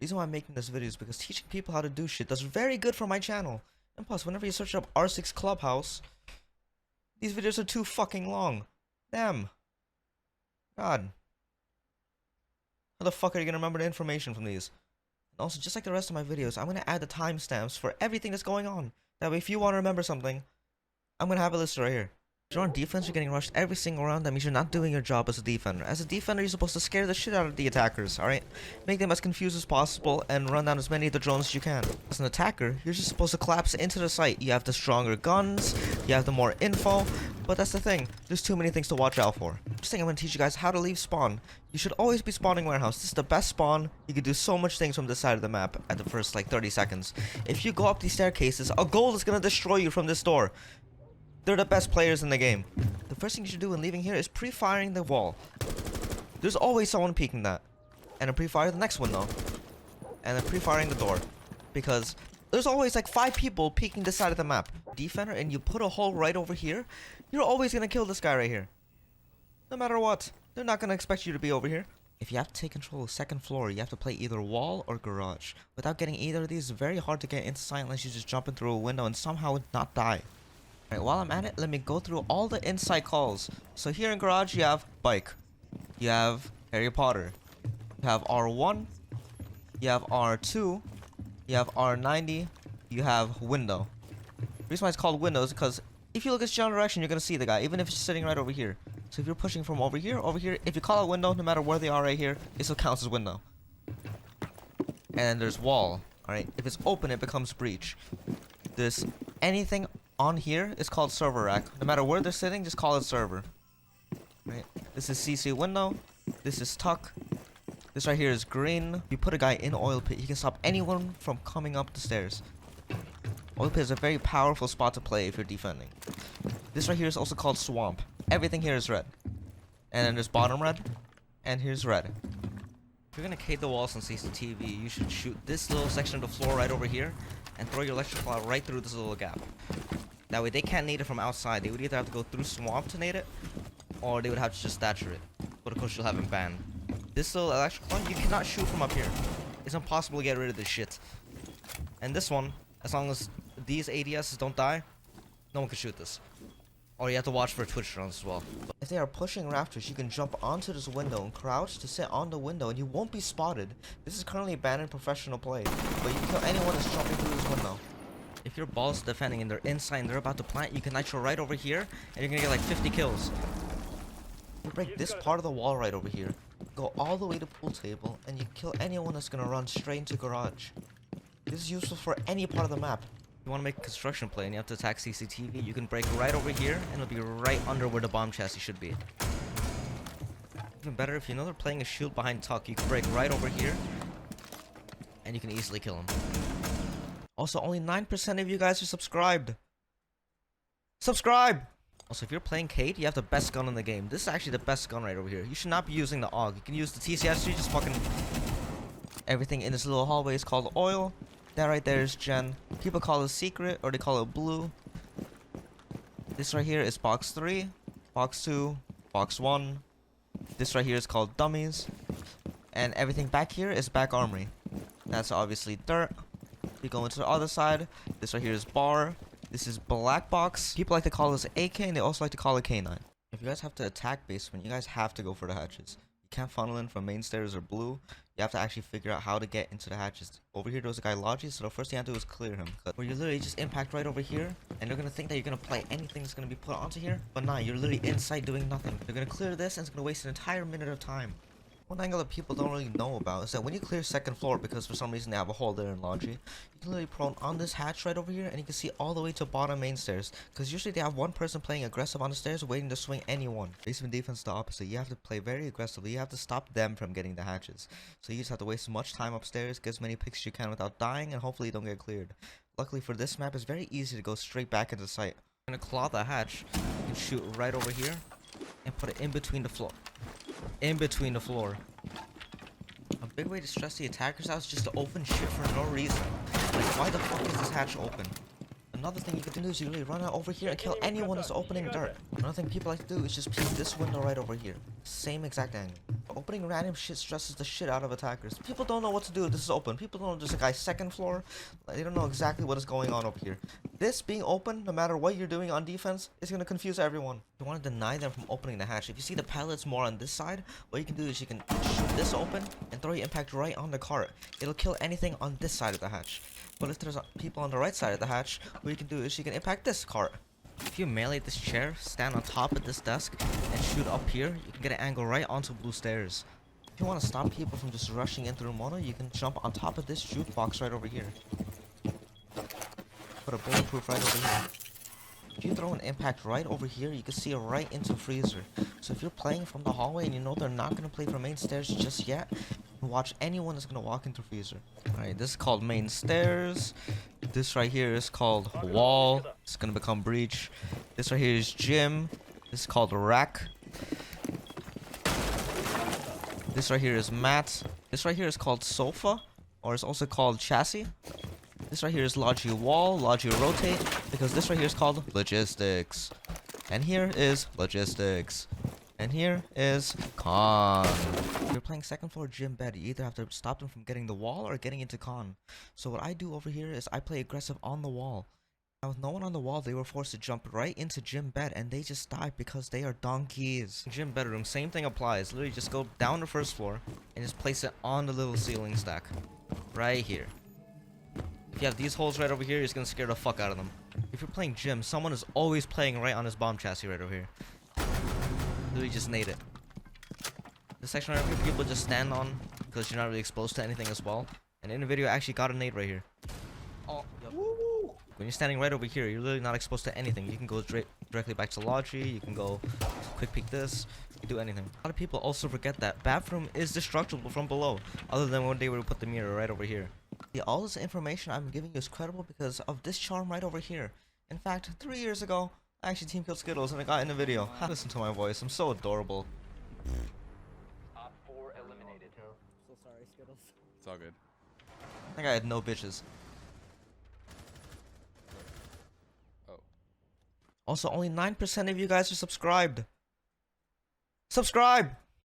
Reason why I'm making this video is because teaching people how to do shit that's very good for my channel. And plus, whenever you search up R6 Clubhouse, these videos are too fucking long. Damn. God. How the fuck are you gonna remember the information from these? And also, just like the rest of my videos, I'm gonna add the timestamps for everything that's going on. That way, if you want to remember something, I'm gonna have it listed right here. If you're on defense, you're getting rushed every single round. That means you're not doing your job as a defender. As a defender, you're supposed to scare the shit out of the attackers, alright? Make them as confused as possible and run down as many of the drones as you can. As an attacker, you're just supposed to collapse into the site. You have the stronger guns, you have the more info, but that's the thing. There's too many things to watch out for. First thing I'm gonna teach you guys how to leave spawn. You should always be spawning warehouse. This is the best spawn. You can do so much things from this side of the map at the first like 30 seconds. If you go up these staircases, a goal is gonna destroy you from this door. They're the best players in the game. The first thing you should do when leaving here is pre-firing the wall. There's always someone peeking that. And then pre-fire the next window. And then pre-firing the door. Because there's always like 5 people peeking this side of the map. Defender, and you put a hole right over here, you're always gonna kill this guy right here. No matter what. They're not gonna expect you to be over here. If you have to take control of the second floor, you have to play either wall or garage. Without getting either of these, it's very hard to get into sight unless you just jump in through a window and somehow not die. Alright, while I'm at it, let me go through all the inside calls. So here in garage, you have bike. You have Harry Potter. You have R1. You have R2. You have R90. You have window. The reason why it's called window is because if you look at general direction, you're going to see the guy, even if it's sitting right over here. So if you're pushing from over here, if you call it window, no matter where they are right here, it still counts as window. And there's wall. Alright, if it's open, it becomes breach. There's anything on here is called server rack. No matter where they're sitting, just call it server. Right. This is CC window. This is tuck. This right here is green. You put a guy in oil pit, he can stop anyone from coming up the stairs. Oil pit is a very powerful spot to play if you're defending. This right here is also called swamp. Everything here is red. And then there's bottom red. And here's red. If you're gonna cave the walls on CCTV, you should shoot this little section of the floor right over here and throw your electroclaw right through this little gap. That way they can't nade it from outside. They would either have to go through swamp to nade it, or they would have to just stature it. But of course you'll have him banned. This little electroclaw, you cannot shoot from up here. It's impossible to get rid of this shit. And this one, as long as these ADSs don't die, no one can shoot this. Or you have to watch for Twitch runs as well. But if they are pushing rafters, you can jump onto this window and crouch to sit on the window and you won't be spotted. This is currently banned in professional play, but you can kill anyone that's jumping through this window. If your ball's defending and they're inside and they're about to plant, you can nitro right over here and you're gonna get like 50 kills. You break this part of the wall right over here, go all the way to pool table, and you kill anyone that's gonna run straight into garage. This is useful for any part of the map. If you want to make a construction play and you have to attack CCTV, you can break right over here and it'll be right under where the bomb chassis should be. Even better, if you know they're playing a shield behind tuck, you can break right over here and you can easily kill them. Also, only 9% of you guys are subscribed. Subscribe! Also, if you're playing Kate, you have the best gun in the game. This is actually the best gun right over here. You should not be using the AUG. You can use the tcsg, just fucking... Everything in this little hallway is called oil. That right there is gen. People call it secret, or they call it blue. This right here is box 3, box 2, box 1. This right here is called dummies. And everything back here is back armory. That's obviously dirt. You go into the other side. This right here is bar. This is black box. People like to call this AK, and they also like to call it K9. If you guys have to attack basement, you guys have to go for the hatches. You can't funnel in from main stairs or blue. You have to actually figure out how to get into the hatches. Over here, there's a guy logi, so the first thing you have to do is clear him. Where you literally just impact right over here, and they're gonna think that you're gonna play anything that's gonna be put onto here. But nah, you're literally inside doing nothing. They're gonna clear this, and it's gonna waste an entire minute of time. One angle that people don't really know about is that when you clear second floor, because for some reason they have a hole there in logi, you can literally prone on this hatch right over here and you can see all the way to bottom main stairs. Because usually they have one person playing aggressive on the stairs waiting to swing anyone. Basement defense is the opposite. You have to play very aggressively. You have to stop them from getting the hatches. So you just have to waste as much time upstairs, get as many picks as you can without dying, and hopefully you don't get cleared. Luckily for this map, it's very easy to go straight back into sight. You're gonna claw the hatch. You can shoot right over here and put it in between the floor. In between the floor. A big way to stress the attackers out is just to open shit for no reason. Like, why the fuck is this hatch open? Another thing you can do is you really run out over here and kill anyone that's opening dirt. Another thing people like to do is just peek this window right over here. Same exact angle. Opening random shit stresses the shit out of attackers. People don't know what to do if this is open. People don't know there's a guy second floor. They don't know exactly what is going on up here. This being open, no matter what you're doing on defense, is going to confuse everyone. You want to deny them from opening the hatch. If you see the pallets more on this side, what you can do is you can shoot this open and throw your impact right on the cart. It'll kill anything on this side of the hatch. But if there's people on the right side of the hatch, what you can do is you can impact this cart. If you melee this chair, stand on top of this desk, and shoot up here, you can get an angle right onto blue stairs. If you want to stop people from just rushing into the mono, you can jump on top of this jukebox right over here. Put a bulletproof right over here. If you throw an impact right over here, you can see it right into freezer. So if you're playing from the hallway and you know they're not going to play from main stairs just yet, watch anyone that's going to walk into freezer. Alright, this is called main stairs. This right here is called wall. It's going to become breach. This right here is gym. This is called rack. This right here is mat. This right here is called sofa, or it's also called chassis. This right here is logi wall, logi rotate, because this right here is called logistics. And here is logistics. And here is con. If you're playing second floor gym bed, you either have to stop them from getting the wall or getting into con. So what I do over here is I play aggressive on the wall. Now with no one on the wall, they were forced to jump right into gym bed and they just died because they are donkeys. Gym bedroom, same thing applies. Literally just go down the first floor and just place it on the little ceiling stack. Right here. If you have these holes right over here, it's gonna scare the fuck out of them. If you're playing gym, someone is always playing right on this bomb chassis right over here. Literally just nade it. This section right over here, people just stand on because you're not really exposed to anything as well. And in the video, I actually got a nade right here. Oh, yep. Woo! When you're standing right over here, you're literally not exposed to anything. You can go directly back to logi, you can go quick peek this, you can do anything. A lot of people also forget that bathroom is destructible from below, other than when they would put the mirror right over here. Yeah, all this information I'm giving you is credible because of this charm right over here. In fact, 3 years ago, I actually team killed Skittles and I got in the video. Listen to my voice, I'm so adorable. Op 4 eliminated. So sorry, Skittles. It's all good. I think I had no bitches. Oh. Also, only 9% of you guys are subscribed. Subscribe!